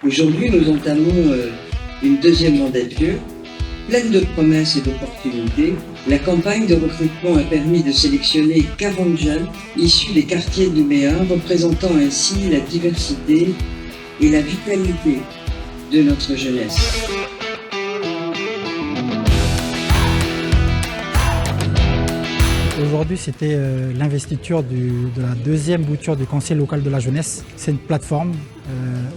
Aujourd'hui, nous entamons une deuxième mandature, pleine de promesses et d'opportunités. La campagne de recrutement a permis de sélectionner 40 jeunes issus des quartiers de Nouméa, représentant ainsi la diversité et la vitalité de notre jeunesse. Aujourd'hui, c'était l'investiture de la deuxième bouture du Conseil local de la jeunesse. C'est une plateforme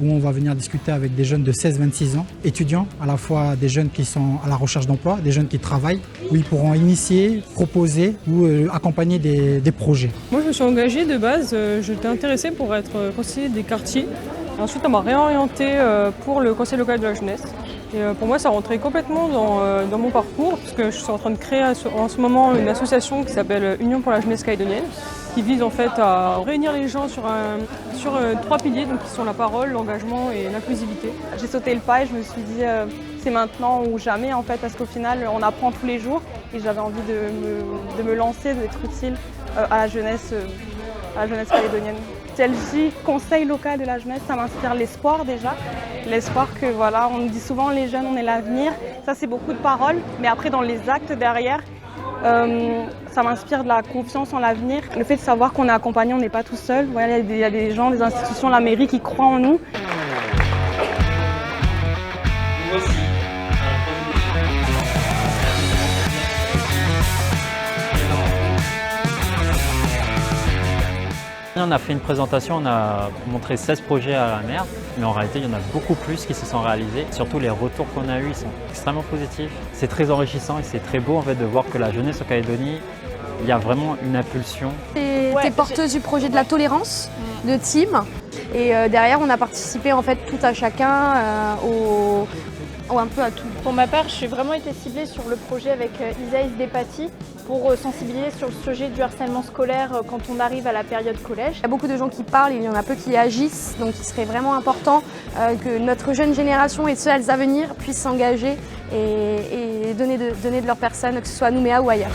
où on va venir discuter avec des jeunes de 16-26 ans, étudiants, à la fois des jeunes qui sont à la recherche d'emploi, des jeunes qui travaillent, où ils pourront initier, proposer ou accompagner des projets. Moi, je me suis engagée de base, j'étais intéressée pour être conseiller des quartiers. Ensuite, on m'a réorientée pour le Conseil local de la jeunesse. Et pour moi, ça rentrait complètement dans mon parcours, parce que je suis en train de créer en ce moment une association qui s'appelle Union pour la jeunesse calédonienne, qui vise en fait à réunir les gens sur 3 piliers, donc qui sont la parole, l'engagement et l'inclusivité. J'ai sauté le pas et je me suis dit c'est maintenant ou jamais en fait, parce qu'au final on apprend tous les jours et j'avais envie de me lancer, d'être utile à la jeunesse calédonienne. Celle-ci, Conseil local de la jeunesse, ça m'inspire l'espoir déjà. L'espoir que voilà, on nous dit souvent les jeunes on est l'avenir, ça c'est beaucoup de paroles, mais après dans les actes derrière, ça m'inspire de la confiance en l'avenir. Le fait de savoir qu'on est accompagné, on n'est pas tout seul. Voilà, il y a des gens, des institutions, la mairie qui croient en nous. On a fait une présentation, on a montré 16 projets à la maire, mais en réalité il y en a beaucoup plus qui se sont réalisés. Surtout les retours qu'on a eus, ils sont extrêmement positifs. C'est très enrichissant et c'est très beau en fait de voir que la jeunesse en Calédonie, il y a vraiment une impulsion. T'es porteuse du projet de la tolérance de Team et derrière on a participé en fait tout à chacun un peu à tout. Pour ma part, j'ai vraiment été ciblée sur le projet avec Isaïs Despati pour sensibiliser sur le sujet du harcèlement scolaire quand on arrive à la période collège. Il y a beaucoup de gens qui parlent, il y en a peu qui agissent, donc il serait vraiment important que notre jeune génération et celles à venir puissent s'engager et donner de leur personne, que ce soit à Nouméa ou ailleurs.